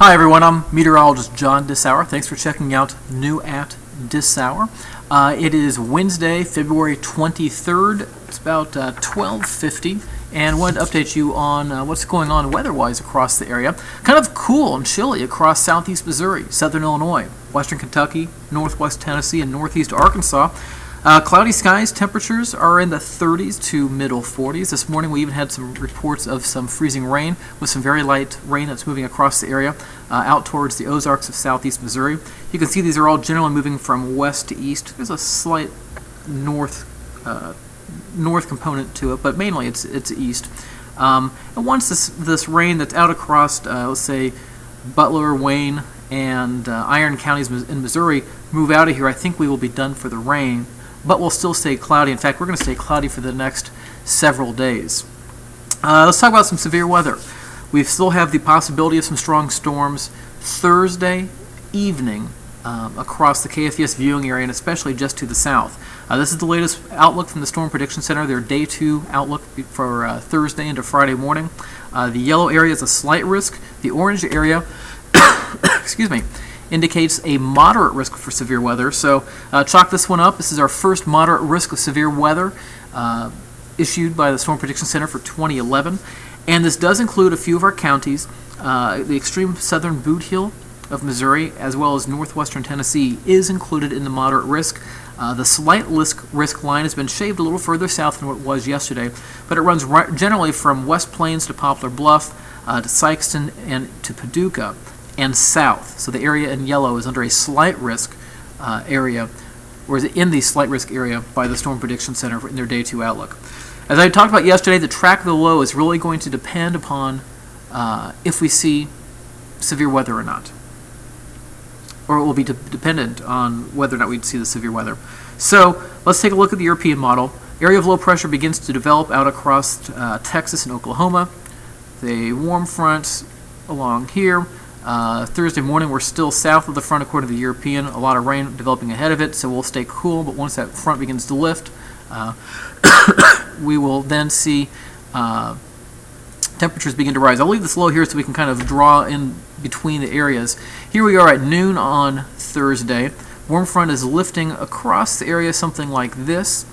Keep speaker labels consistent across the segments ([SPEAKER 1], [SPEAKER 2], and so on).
[SPEAKER 1] Hi everyone, I'm Meteorologist John Dissauer. Thanks for checking out New at Dissauer. It is Wednesday, February 23rd. It's about 12:50, and I wanted to update you on what's going on weather-wise across the area. Kind of cool and chilly across southeast Missouri, southern Illinois, western Kentucky, northwest Tennessee, and northeast Arkansas. Cloudy skies, temperatures are in the 30s to middle 40s. This morning we even had some reports of some freezing rain with some very light rain that's moving across the area out towards the Ozarks of southeast Missouri. You can see these are all generally moving from west to east. There's a slight north component to it, but mainly it's east. And once this rain that's out across, let's say, Butler, Wayne, and Iron counties in Missouri move out of here, I think we will be done for the rain. But we'll still stay cloudy. In fact, we're going to stay cloudy for the next several days. Let's talk about some severe weather. We still have the possibility of some strong storms Thursday evening across the KFES viewing area, and especially just to the south. This is the latest outlook from the Storm Prediction Center, their Day 2 outlook for Thursday into Friday morning. The yellow area is a slight risk. The orange area excuse me, indicates a moderate risk for severe weather. So chalk this one up. This is our first moderate risk of severe weather issued by the Storm Prediction Center for 2011. And this does include a few of our counties. The extreme southern boot heel of Missouri, as well as northwestern Tennessee, is included in the moderate risk. The slight risk line has been shaved a little further south than what it was yesterday, but it runs generally from West Plains to Poplar Bluff to Sikeston and to Paducah and south. So the area in yellow is under a slight risk area, or is in the slight risk area by the Storm Prediction Center in their Day 2 outlook. As I talked about yesterday, the track of the low is really going to depend upon if we see severe weather or not. Or it will be dependent on whether or not we'd see the severe weather. So let's take a look at the European model. Area of low pressure begins to develop out across Texas and Oklahoma. The warm front along here. Thursday morning we're still south of the front according to the European. A lot of rain developing ahead of it, so we'll stay cool, but once that front begins to lift, we will then see temperatures begin to rise. I'll leave this low here so we can kind of draw in between the areas. Here we are at noon on Thursday. Warm front is lifting across the area something like this.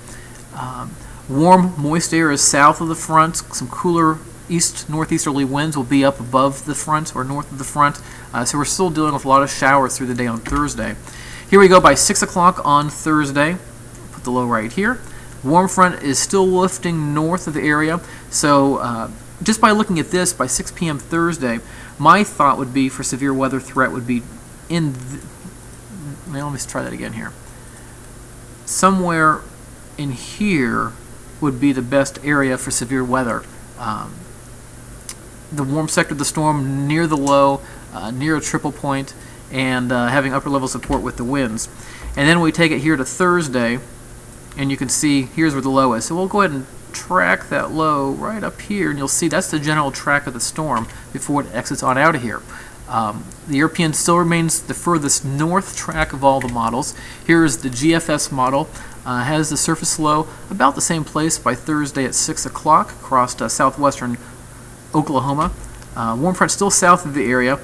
[SPEAKER 1] Warm, moist air is south of the front. Some cooler east-northeasterly winds will be up above the front or north of the front. So we're still dealing with a lot of showers through the day on Thursday. Here we go by 6 o'clock on Thursday. Put the low right here. Warm front is still lifting north of the area. So just by looking at this, by 6 p.m. Thursday, my thought would be for severe weather threat would be in... let me try that again here. Somewhere in here would be the best area for severe weather. The warm sector of the storm near the low, near a triple point, and having upper level support with the winds. And then we take it here to Thursday, and you can see here's where the low is. So we'll go ahead and track that low right up here, and you'll see that's the general track of the storm before it exits on out of here. The European still remains the furthest north track of all the models. Here's the GFS model. Has the surface low about the same place by Thursday at 6 o'clock across southwestern Oklahoma. Warm front still south of the area.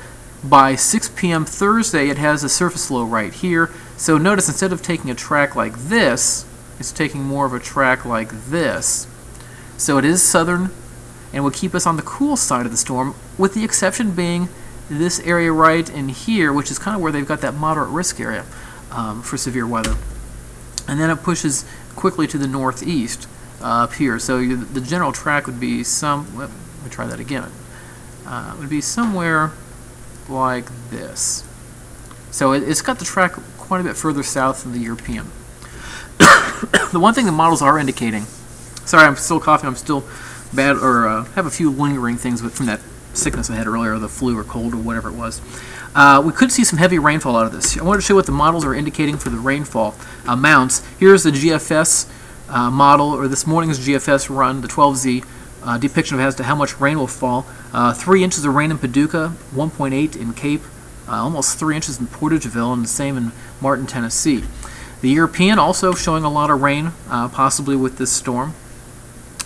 [SPEAKER 1] By 6 p.m. Thursday, it has a surface low right here. So notice instead of taking a track like this, it's taking more of a track like this. So it is southern and will keep us on the cool side of the storm, with the exception being this area right in here, which is kind of where they've got that moderate risk area for severe weather. And then it pushes quickly to the northeast up here. So the general track would be let me try that again. It would be somewhere like this. So it's got the track quite a bit further south than the European. The one thing the models are indicating, sorry, I'm still coughing, I'm still bad, or have a few lingering things from that sickness I had earlier, the flu or cold or whatever it was. We could see some heavy rainfall out of this. I wanted to show what the models are indicating for the rainfall amounts. Here's the GFS model, or this morning's GFS run, the 12Z depiction of as to how much rain will fall. 3 inches of rain in Paducah, 1.8 in Cape, almost 3 inches in Portageville, and the same in Martin, Tennessee. The European also showing a lot of rain, possibly with this storm.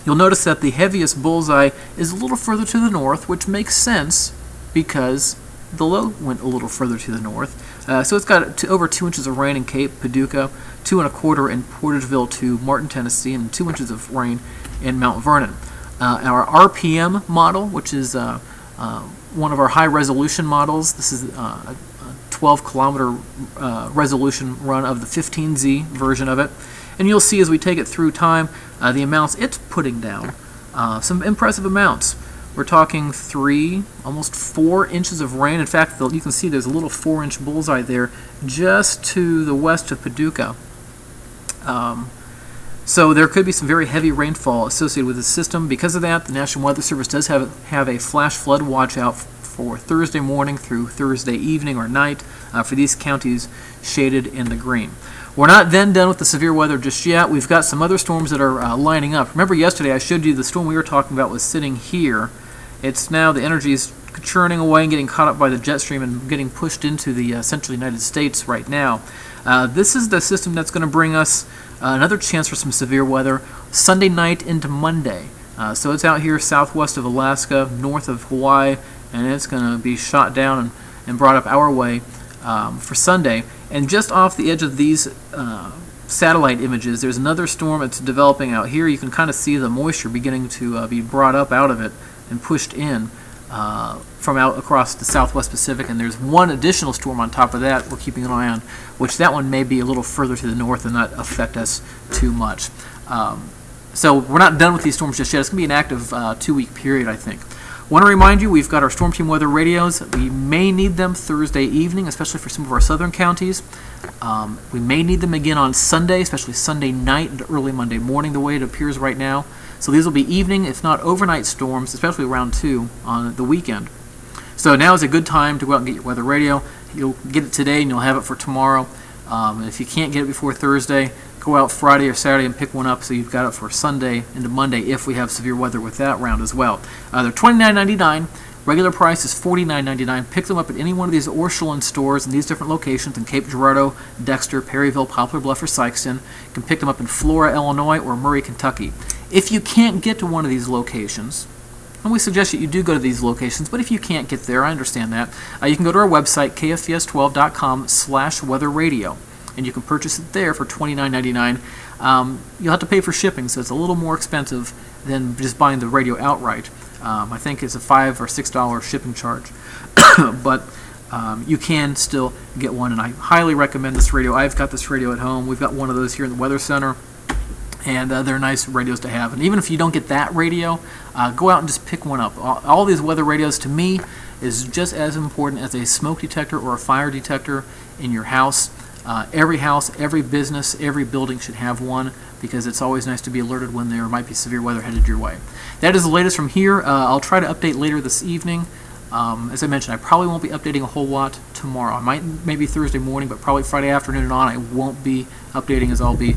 [SPEAKER 1] You'll notice that the heaviest bullseye is a little further to the north, which makes sense because the low went a little further to the north. So it's got over 2 inches of rain in Cape, Paducah, 2 1/4 in Portageville to Martin, Tennessee, and 2 inches of rain in Mount Vernon. Our RPM model, which is one of our high-resolution models, this is a 12-kilometer resolution run of the 15Z version of it. And you'll see as we take it through time, the amounts it's putting down, some impressive amounts. We're talking 3, almost 4 inches of rain. In fact, you can see there's a little 4-inch bullseye there just to the west of Paducah. So there could be some very heavy rainfall associated with the system. Because of that, the National Weather Service does have a flash flood watch out for Thursday morning through Thursday evening or night for these counties shaded in the green. We're not then done with the severe weather just yet. We've got some other storms that are lining up. Remember yesterday I showed you the storm we were talking about was sitting here. It's now, the energy is churning away and getting caught up by the jet stream and getting pushed into the central United States right now. This is the system that's going to bring us another chance for some severe weather Sunday night into Monday. So it's out here southwest of Alaska, north of Hawaii, and it's going to be shot down and brought up our way for Sunday. And just off the edge of these satellite images, there's another storm that's developing out here. You can kind of see the moisture beginning to be brought up out of it and pushed in from out across the Southwest Pacific. And there's one additional storm on top of that we're keeping an eye on, which that one may be a little further to the north and not affect us too much. So we're not done with these storms just yet. It's going to be an active 2-week period, I think. Want to remind you, we've got our Storm Team weather radios. We may need them Thursday evening, especially for some of our southern counties. We may need them again on Sunday, especially Sunday night and early Monday morning, the way it appears right now. So these will be evening, if not overnight storms, especially around 2 on the weekend. So now is a good time to go out and get your weather radio. You'll get it today and you'll have it for tomorrow. And if you can't get it before Thursday, go out Friday or Saturday and pick one up so you've got it for Sunday into Monday if we have severe weather with that round as well. They're $29.99. Regular price is $49.99. Pick them up at any one of these Orscheln stores in these different locations in Cape Girardeau, Dexter, Perryville, Poplar Bluff, or Sikeston. You can pick them up in Flora, Illinois, or Murray, Kentucky. If you can't get to one of these locations, and we suggest that you do go to these locations, but if you can't get there, I understand that, you can go to our website, kfvs12.com/weatherradio, and you can purchase it there for $29.99. You'll have to pay for shipping, so it's a little more expensive than just buying the radio outright. I think it's a $5 or $6 shipping charge, but you can still get one, and I highly recommend this radio. I've got this radio at home. We've got one of those here in the Weather Center, and they're nice radios to have. And even if you don't get that radio, go out and just pick one up. All these weather radios, to me, is just as important as a smoke detector or a fire detector in your house. Every house, every business, every building should have one, because it's always nice to be alerted when there might be severe weather headed your way. That is the latest from here. I'll try to update later this evening. As I mentioned, I probably won't be updating a whole lot tomorrow. I might maybe Thursday morning, but probably Friday afternoon and on I won't be updating, as I'll be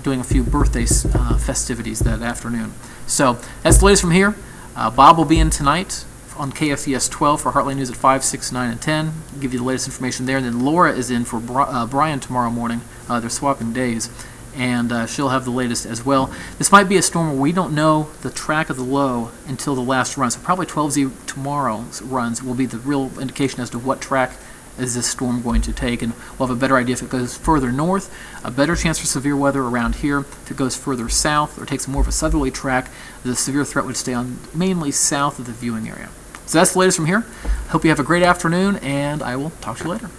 [SPEAKER 1] doing a few birthday festivities that afternoon. So that's the latest from here. Bob will be in tonight on KFVS 12 for Heartland News at 5, 6, 9, and 10. I'll give you the latest information there. And then Laura is in for Brian tomorrow morning. They're swapping days, and she'll have the latest as well. This might be a storm where we don't know the track of the low until the last run. So probably 12Z tomorrow's runs will be the real indication as to what track is this storm going to take, and we'll have a better idea if it goes further north, a better chance for severe weather around here. If it goes further south or takes more of a southerly track, the severe threat would stay on mainly south of the viewing area. So that's the latest from here. Hope you have a great afternoon, and I will talk to you later.